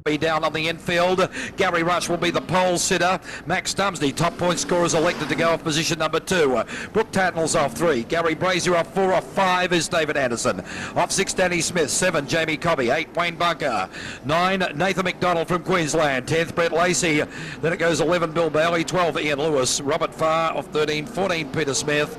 be down on the infield. Gary Rush will be the pole sitter. Max Dumsney, top point scorers, elected to go off position number 2. Brooke Tatnall's off 3. Gary Brazier off 4. Off 5 is David Anderson. Off 6, Danny Smith. 7, Jamie Cobby. 8, Wayne Bunker. 9, Nathan McDonald from Queensland. 10th, Brett Lacey. Then it goes 11, Bill Bailey. 12, Ian Lewis. Robert Farr off 13. 14, Peter Smith.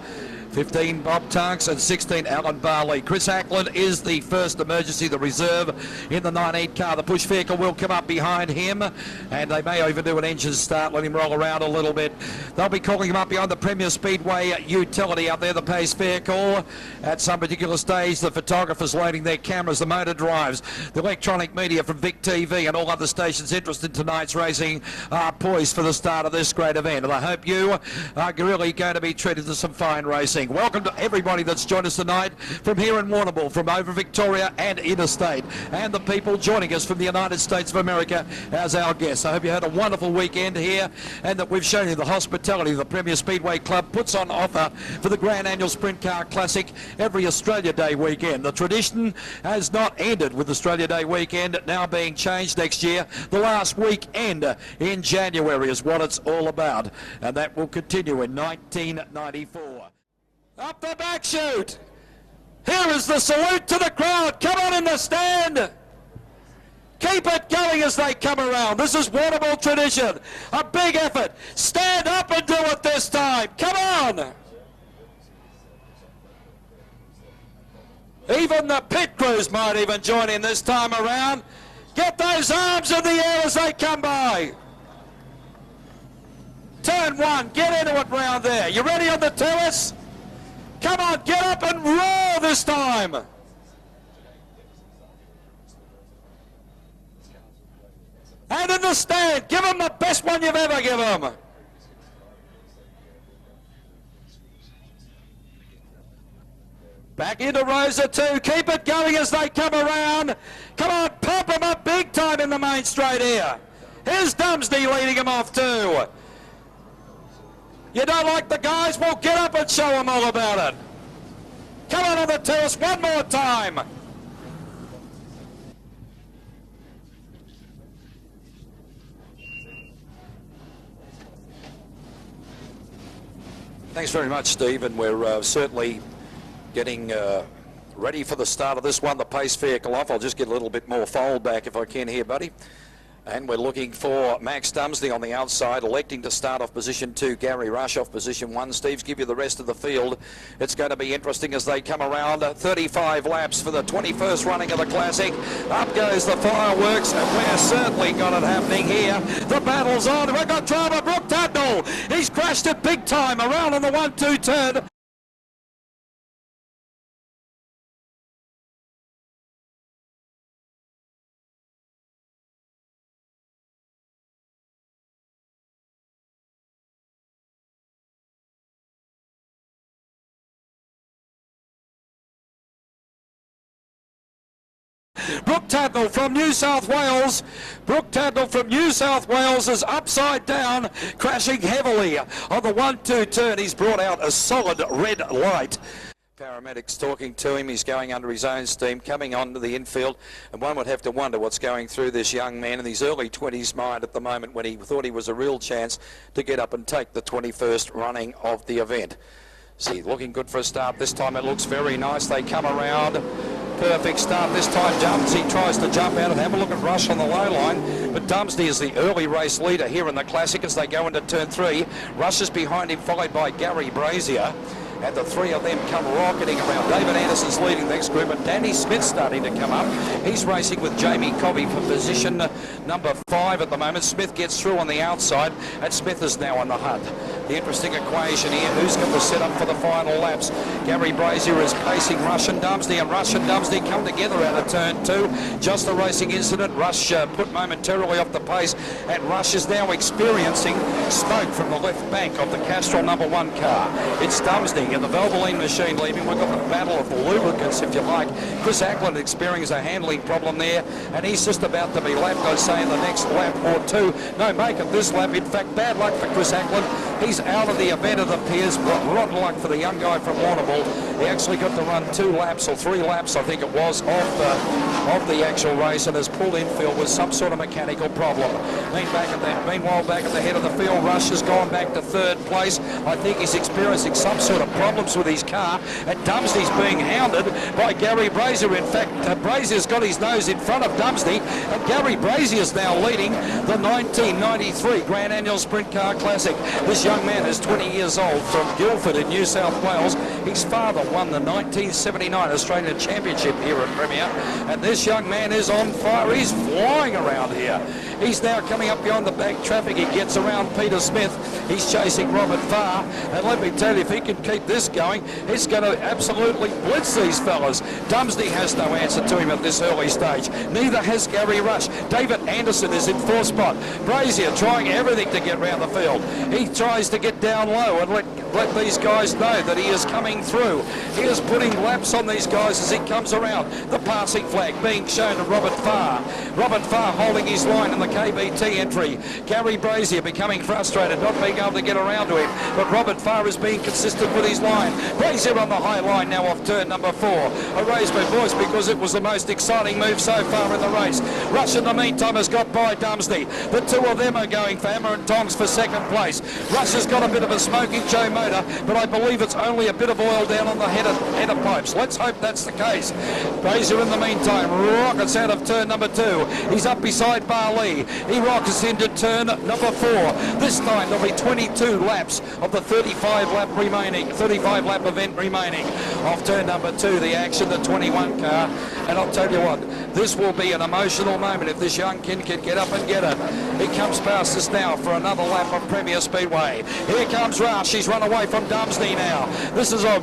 15, Bob Tunks, and 16, Alan Barley. Chris Ackland is the first emergency, the reserve in the 19 car. The push vehicle will come up behind him, and they may even do an engine start, let him roll around a little bit. They'll be calling him up behind the Premier Speedway utility out there, the pace vehicle. At some particular stage, the photographers loading their cameras, the motor drives, the electronic media from Vic TV and all other stations interested in tonight's racing are poised for the start of this great event. And I hope you are really going to be treated to some fine racing. Welcome to everybody that's joined us tonight from here in Warrnambool, from over Victoria and interstate, and the people joining us from the United States of America as our guests. I hope you had a wonderful weekend here, and that we've shown you the hospitality the Premier Speedway Club puts on offer for the Grand Annual Sprint Car Classic every Australia Day weekend. The tradition has not ended with Australia Day weekend now being changed next year. The last weekend in January is what it's all about, and that will continue in 1994. Up the back chute. Here is the salute to the crowd. Come on in the stand. Keep it going as they come around. This is Warrnambool tradition. A big effort. Stand up and do it this time. Come on. Even the pit crews might even join in this time around. Get those arms in the air as they come by. Turn 1. Get into it round there. You ready on the terrace? Come on, get up and roar this time. And in the stand, give them the best one you've ever given them. Back into rows of 2. Keep it going as they come around. Come on, pump them up big time in the main straight here. Here's Dumsney leading them off too. You don't like the guys? Well, get up and show them all about it. Come on the terrace one more time. Thanks very much, Steve, and we're certainly getting ready for the start of this one. The pace vehicle off. I'll just get a little bit more fold back if I can here, buddy. And we're looking for Max Dumsney on the outside, electing to start off position 2, Gary Rush off position 1. Steve's give you the rest of the field. It's going to be interesting as they come around. 35 laps for the 21st running of the Classic. Up goes the fireworks, and we've certainly got it happening here. The battle's on. We've got driver Brooke Tatnall. He's crashed it big time around on the 1-2 turn. Brooke Tatnall from New South Wales. Brooke Tatnall from New South Wales is upside down, crashing heavily on the 1-2 turn. He's brought out a solid red light. Paramedics talking to him. He's going under his own steam, coming onto the infield, and one would have to wonder what's going through this young man in his early 20s mind at the moment, when he thought he was a real chance to get up and take the 21st running of the event. See, looking good for a start. This time it looks very nice. They come around. Perfect start this time. Dumsney tries to jump out and have a look at Rush on the low line, but Dumsney is the early race leader here in the Classic as they go into turn 3. Rush is behind him, followed by Gary Brazier, and the 3 of them come rocketing around. David Anderson's leading the next group, and Danny Smith's starting to come up. He's racing with Jamie Cobby for position number 5 at the moment. Smith gets through on the outside, and Smith is now on the hunt. The interesting equation here, who's going to set up for the final laps? Gary Brazier is pacing Rush and Dumsney, and Rush and Dumsney come together out of turn 2. Just a racing incident. Rush put momentarily off the pace, and Rush is now experiencing smoke from the left bank of the Castrol number 1 car. It's Dumsney in the Valvoline machine leaving. We've got the battle of the lubricants, if you like. Chris Ackland experiencing a handling problem there, and he's just about to be lapped, I'd say, in the next lap or 2. No make it this lap. In fact, bad luck for Chris Ackland. He's out of the event, it appears, but rotten luck for the young guy from Warrnambool. He actually got to run 2 laps or 3 laps, I think it was, of the actual race, and has pulled infield with some sort of mechanical problem. Meanwhile, back at the head of the field, Rush has gone back to 3rd place. I think he's experiencing some sort of problems with his car, and Dumsney's being hounded by Gary Brazier. In fact, Brazier's got his nose in front of Dumsney, and Gary Brazier's now leading the 1993 Grand Annual Sprint Car Classic. This young man is 20 years old, from Guildford in New South Wales. His father won the 1979 Australian Championship here at Premier, and this young man is on fire. He's flying around here. He's now coming up behind the back traffic. He gets around Peter Smith. He's chasing Robert Farr, and let me tell you, if he can keep this going, it's going to absolutely blitz these fellas. Dumsney has no answer to him at this early stage. Neither has Gary Rush. David Anderson is in 4th spot. Brazier trying everything to get round the field. He tries to get down low and let these guys know that he is coming through. He is putting laps on these guys as he comes around. The passing flag being shown to Robert Farr. Robert Farr holding his line in the KBT entry. Gary Brazier becoming frustrated, not being able to get around to him, but Robert Farr is being consistent with his line. Brazier on the high line now off turn number 4. I raised my voice because it was the most exciting move so far in the race. Rush in the meantime has got by Dumsney. The 2 of them are going for hammer and tongs for 2nd place. Rush has got a bit of a smoking Joe motor, but I believe it's only a bit of oil down on the header pipes. Let's hope that's the case. Brazier in the meantime rockets out of turn number 2. He's up beside Barley. He rockets into turn number 4. This time there'll be 22 laps of the 35 lap event remaining. Off turn number 2, the action, the 21 car, and I'll tell you what, this will be an emotional moment if this young kid can get up and get it. He comes past us now for another lap of Premier Speedway. Here comes Rush. He's run away from Dumsney now. This is a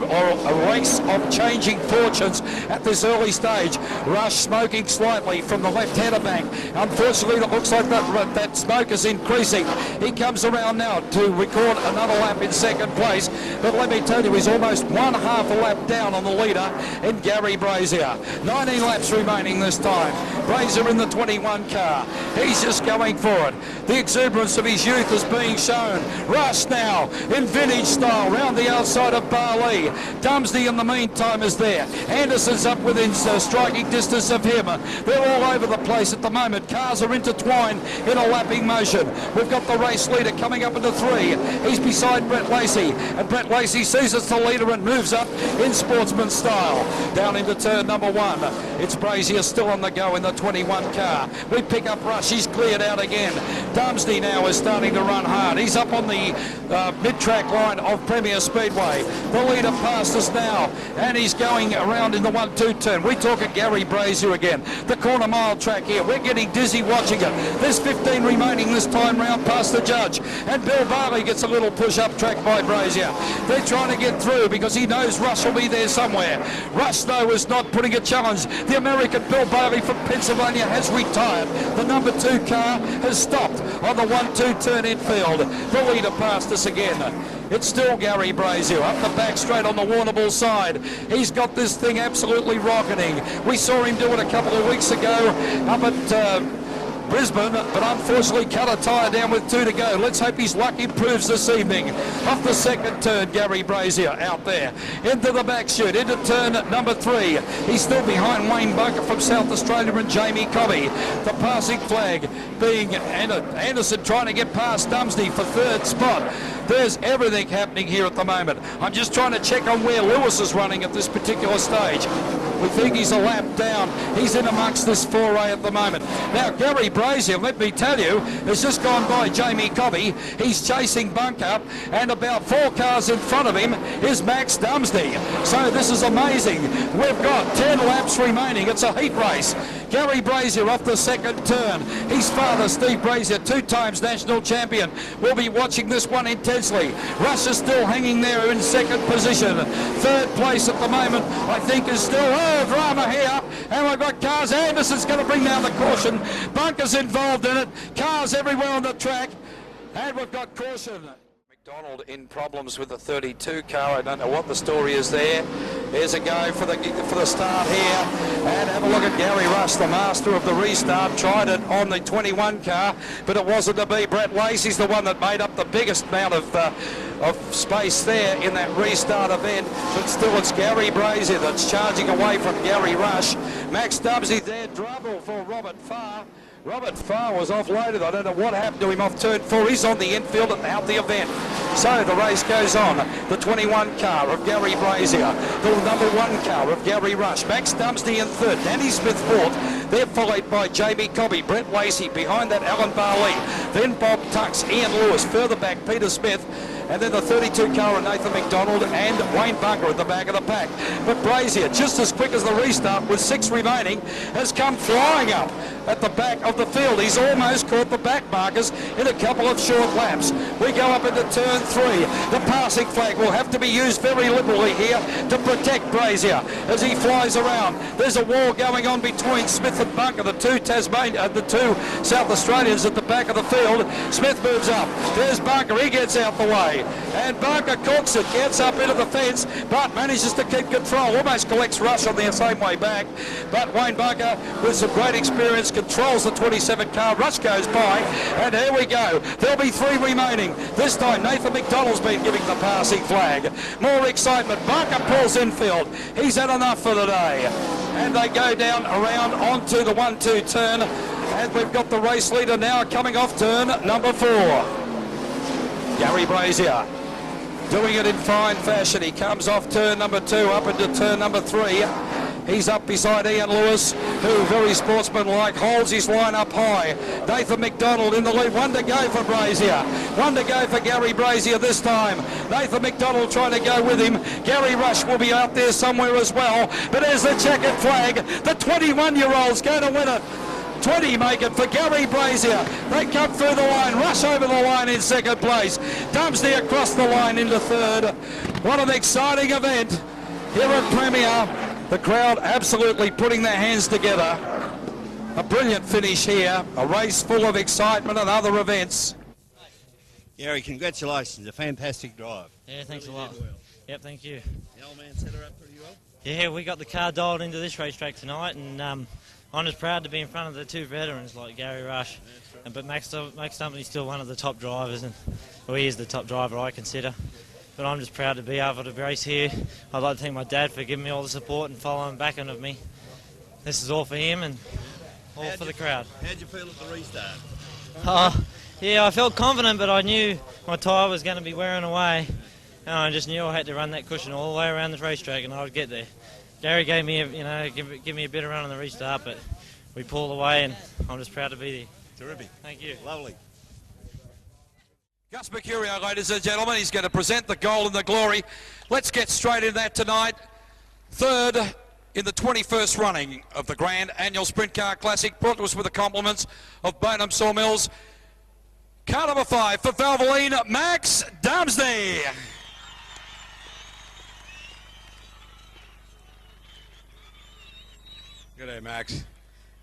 race of changing fortunes at this early stage. Rush smoking slightly from the left header bank. Unfortunately, it looks like that smoke is increasing. He comes around now to record another lap in 2nd place, but let me tell you, he's almost 1/2 a lap down on the leader in Gary Brazier. 19 laps remaining this time. Brazier in the 21 car. He's just going for it. The exuberance of his youth is being shown. Rush now in vintage style round the outside of Barley. Dumsney in the meantime is there. Anderson's up within striking distance of him. They're all over the place at the moment. Cars are intertwined in a lapping motion. We've got the race leader coming up into 3. He's beside Brett Lacey, and Brett Lacey sees it's the leader and moves up in sportsman style. Down into turn number 1. It's Brazier still on the go in the 21 car. We pick up Rush. He's cleared out again. Dumsney now is starting to run hard. He's up on the mid-track line of Premier Speedway. The leader past us now, and he's going around in the 1-2 turn. We talk at Gary Brazier again. The quarter mile track here. We're getting dizzy watching it. There's 15 remaining this time round past the judge, and Bill Barley gets a little push-up track by Brazier. They're trying to get through because he knows Rush will be there somewhere. Rush, though, is not putting a challenge. The American Bill Barley from Pennsylvania has retired. The number 2 car has stopped on the 1-2 turn infield. The leader passed us again. It's still Gary Brazier up the back straight on the Warrnambool side. He's got this thing absolutely rocketing. We saw him do it a couple of weeks ago up at Brisbane, but unfortunately cut a tyre down with 2 to go. Let's hope his luck improves this evening. Off the 2nd turn, Gary Brazier out there. Into the back chute, into turn number 3. He's still behind Wayne Bunker from South Australia and Jamie Cobby. The passing flag being Anderson trying to get past Dumsney for 3rd spot. There's everything happening here at the moment. I'm just trying to check on where Lewis is running at this particular stage. We think he's a lap down. He's in amongst this foray at the moment. Now, Gary Brazier, let me tell you, has just gone by Jamie Cobby. He's chasing Bunker, and about 4 cars in front of him is Max Dumsney. So this is amazing. We've got 10 laps remaining. It's a heat race. Gary Brazier off the 2nd turn. His father, Steve Brazier, 2 times national champion. We'll be watching this one intensely. Rush is still hanging there in 2nd position. 3rd place at the moment, I think, is still drama here. And we've got cars. Anderson's going to bring down the caution. Bunker's involved in it. Cars everywhere on the track. And we've got caution. McDonald in problems with the 32 car. I don't know what the story is there. Here's a go for the start here, and have a look at Gary Rush, the master of the restart. Tried it on the 21 car, but it wasn't to be. Brett Lacey's the one that made up the biggest amount of space there in that restart event, but still it's Gary Brazier that's charging away from Gary Rush. Max Dubsey there, trouble for Robert Farr. Robert Farr was offloaded. I don't know what happened to him off turn 4. He's on the infield and out the event. So the race goes on. The 21 car of Gary Brazier. The number 1 car of Gary Rush. Max Dumsney in third. Danny Smith fourth. They're followed by Jamie Cobby, Brett Lacey. Behind that, Alan Barley. Then Bob Tux, Ian Lewis. Further back, Peter Smith. And then the 32 car of Nathan McDonald and Wayne Bunker at the back of the pack. But Brazier, just as quick as the restart with 6 remaining, has come flying up at the back of the field. He's almost caught the back markers in a couple of short laps. We go up into turn 3. The passing flag will have to be used very liberally here to protect Brazier as he flies around. There's a war going on between Smith and Bunker, the two South Australians at the back of the field. Smith moves up. There's Bunker. He gets out the way. And Bunker cooks it, gets up into the fence, but manages to keep control. Almost collects Rush on the same way back. But Wayne Bunker, with some great experience, controls the 27 car. Rush goes by, and here we go. There'll be 3 remaining. This time Nathan McDonald's been giving the passing flag. More excitement. Bunker pulls infield. He's had enough for the day. And they go down around onto the 1-2 turn. And we've got the race leader now coming off turn number 4. Gary Brazier doing it in fine fashion. He comes off turn number 2 up into turn number 3. He's up beside Ian Lewis, who, very sportsmanlike, holds his line up high. Nathan McDonald in the lead. 1 to go for Brazier. 1 to go for Gary Brazier this time. Nathan McDonald trying to go with him. Gary Rush will be out there somewhere as well. But there's the checkered flag. The 21-year-old's going to win it. 20 make it for Gary Brazier. They come through the line. Rush over the line in second place. Dumsney across the line into third. What an exciting event here at Premier. The crowd absolutely putting their hands together. A brilliant finish here. A race full of excitement and other events. Gary, congratulations. A fantastic drive. Yeah, thanks a lot. Well. Yep, thank you. The old man set her up pretty well. Yeah, we got the car dialed into this racetrack tonight, and I'm just proud to be in front of the 2 veterans like Gary Rush. Right. But Max Dumpney's still one of the top drivers, and well, he is the top driver I consider. But I'm just proud to be able to race here. I'd like to thank my dad for giving me all the support and following back of me. This is all for him and all for the crowd. How'd you feel at the restart? Yeah, I felt confident, but I knew my tyre was going to be wearing away. And I just knew I had to run that cushion all the way around the racetrack and I would get there. Gary gave me, give me a bit of run on the restart, but we pulled away and I'm just proud to be there. Terrific. Thank you. Lovely. Gus Mercurio, ladies and gentlemen, he's going to present the gold and the glory. Let's get straight into that tonight. Third in the 21st running of the Grand Annual Sprint Car Classic, brought to us with the compliments of Bonham Sawmills. Car number 5 for Valvoline, Max Dumsney. Good day, Max.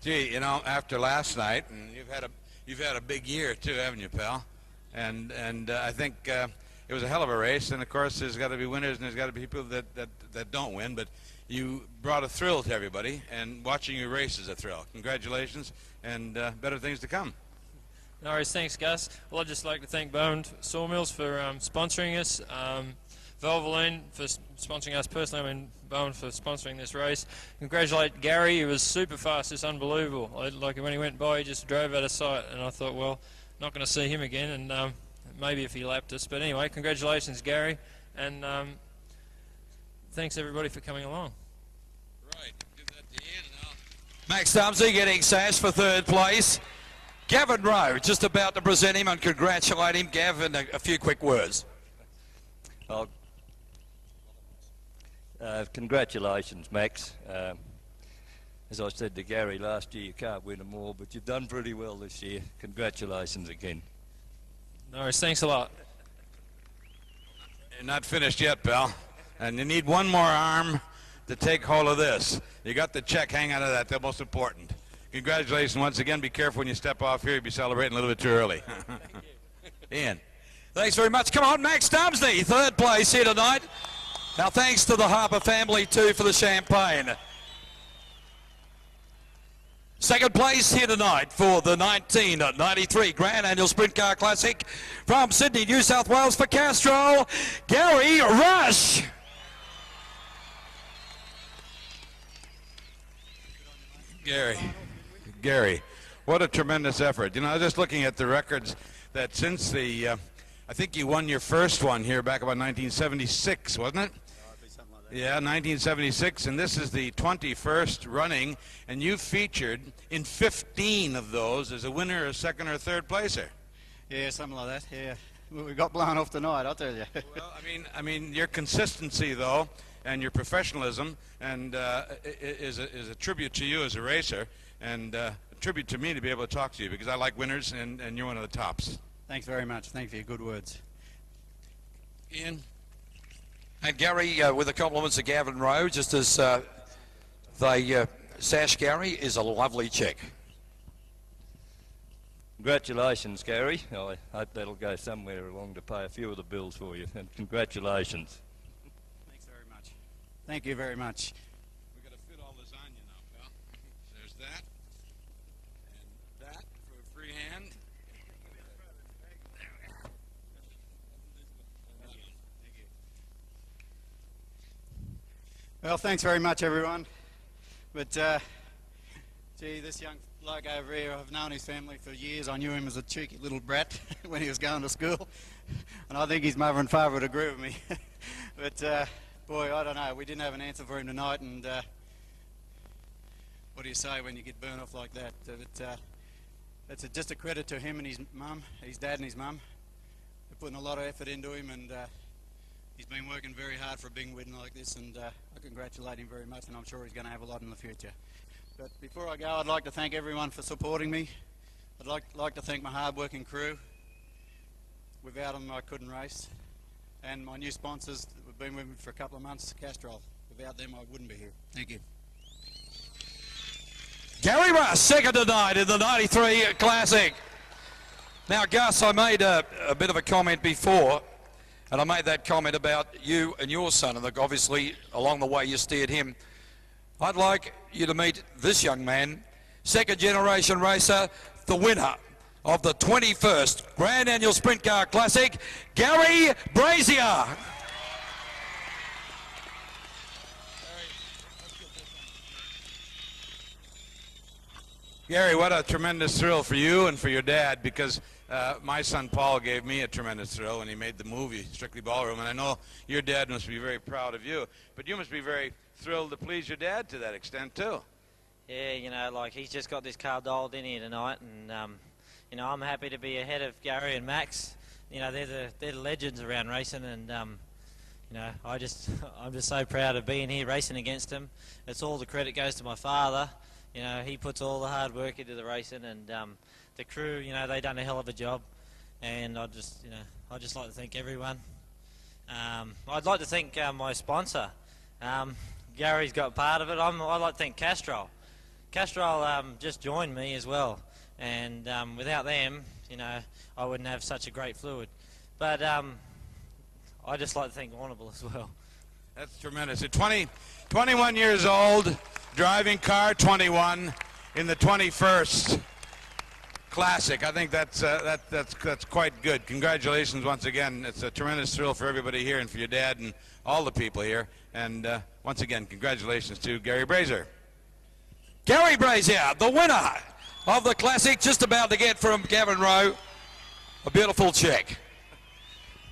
Gee, you know, after last night, and you've had a big year too, haven't you, pal? And I think it was a hell of a race. And of course, there's got to be winners and there's got to be people that don't win. But you brought a thrill to everybody, and watching you race is a thrill. Congratulations, and better things to come. No worries, thanks, Gus. Well, I'd just like to thank Bonham Sawmills for sponsoring us. Valvoline for sponsoring us personally. I mean, Bowen for sponsoring this race. Congratulate Gary. He was super fast. It's unbelievable. Like when he went by, he just drove out of sight, and I thought, well, not going to see him again, and maybe if he lapped us. But anyway, congratulations, Gary, and thanks everybody for coming along. Right. Give that to Ian now. Max Dumsney getting sash for third place. Gavin Rowe just about to present him and congratulate him. Gavin, a few quick words. Well, congratulations, Max. As I said to Gary last year, you can't win them all, but you've done pretty well this year. Congratulations again. No worries, thanks a lot. You're not finished yet, pal. And you need one more arm to take hold of this. You got the check, hang out of that. That's most important. Congratulations once again. Be careful when you step off here. You'll be celebrating a little bit too early. Ian. Thanks very much. Come on, Max Dumsney, third place here tonight. Now thanks to the Harper family too for the champagne. Second place here tonight for the 1993 Grand Annual Sprint Car Classic from Sydney, New South Wales for Castrol, Gary Rush. Gary, what a tremendous effort. You know, I was just looking at the records that since the, I think you won your first one here back about 1976, wasn't it? Yeah, 1976, and this is the 21st running, and you featured in 15 of those as a winner, a second or third placer. Yeah, something like that. Yeah, we got blown off tonight, I'll tell you. Well, I mean, your consistency though, and your professionalism, and is a tribute to you as a racer, and a tribute to me to be able to talk to you because I like winners, and you're one of the tops. Thanks very much. Thank you for your good words. Ian. And Gary, with the compliments of Gavin Rowe, just as they sash Gary, is a lovely check. Congratulations, Gary. I hope that'll go somewhere along to pay a few of the bills for you, and congratulations. Thanks very much. Thank you very much. We've got to fit all this on you now, pal. There's that, and that for a free hand. Well, thanks very much, everyone. But, gee, this young bloke over here, I've known his family for years. I knew him as a cheeky little brat when he was going to school. And I think his mother and father would agree with me. But, boy, I don't know. We didn't have an answer for him tonight. And what do you say when you get burnt off like that? It's just a credit to him and his mum, his dad and his mum. They're putting a lot of effort into him, and he's been working very hard for a big win like this, and I congratulate him very much, and I'm sure he's going to have a lot in the future. But before I go, I'd like to thank everyone for supporting me. I'd like to thank my hard-working crew. Without them, I couldn't race. And my new sponsors that have been with me for a couple of months, Castrol. Without them, I wouldn't be here. Thank you. Gary Rush, second tonight in the 93 Classic. Now, Gus, I made a bit of a comment before, and I made that comment about you and your son, and obviously along the way you steered him. I'd like you to meet this young man, second generation racer, the winner of the 21st Grand Annual Sprint Car Classic, Gary Brazier. Gary, what a tremendous thrill for you and for your dad, because my son Paul gave me a tremendous thrill when he made the movie Strictly Ballroom, and I know your dad must be very proud of you, but you must be very thrilled to please your dad to that extent too. Yeah, you know, like he's just got this car dialed in here tonight, and you know, I'm happy to be ahead of Gary and Max. You know, they're the legends around racing, and you know, I'm just so proud of being here racing against them. It's all the credit goes to my father. You know, he puts all the hard work into the racing, and the crew, you know, they done a hell of a job. And I'd just like to thank everyone. I'd like to thank my sponsor. Gary's got part of it. I'd like to thank Castrol. Castrol just joined me as well, and without them, you know, I wouldn't have such a great fluid. But I'd just like to thank Warrnambool as well. That's tremendous. At 21 years old, driving car 21 in the 21st Classic. I think that's quite good. Congratulations once again. It's a tremendous thrill for everybody here and for your dad and all the people here. And once again, congratulations to Gary Brazier. Gary Brazier, the winner of the Classic, just about to get from Gavin Rowe a beautiful check.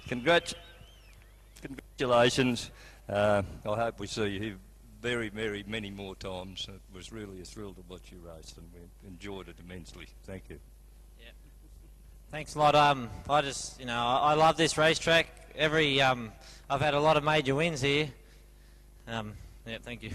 Congratulations. I hope we see you here very, very many more times. It was really a thrill to watch you race, and we enjoyed it immensely. Thank you. Yeah. Thanks a lot. I just, you know, I love this racetrack. I've had a lot of major wins here. Yeah, thank you.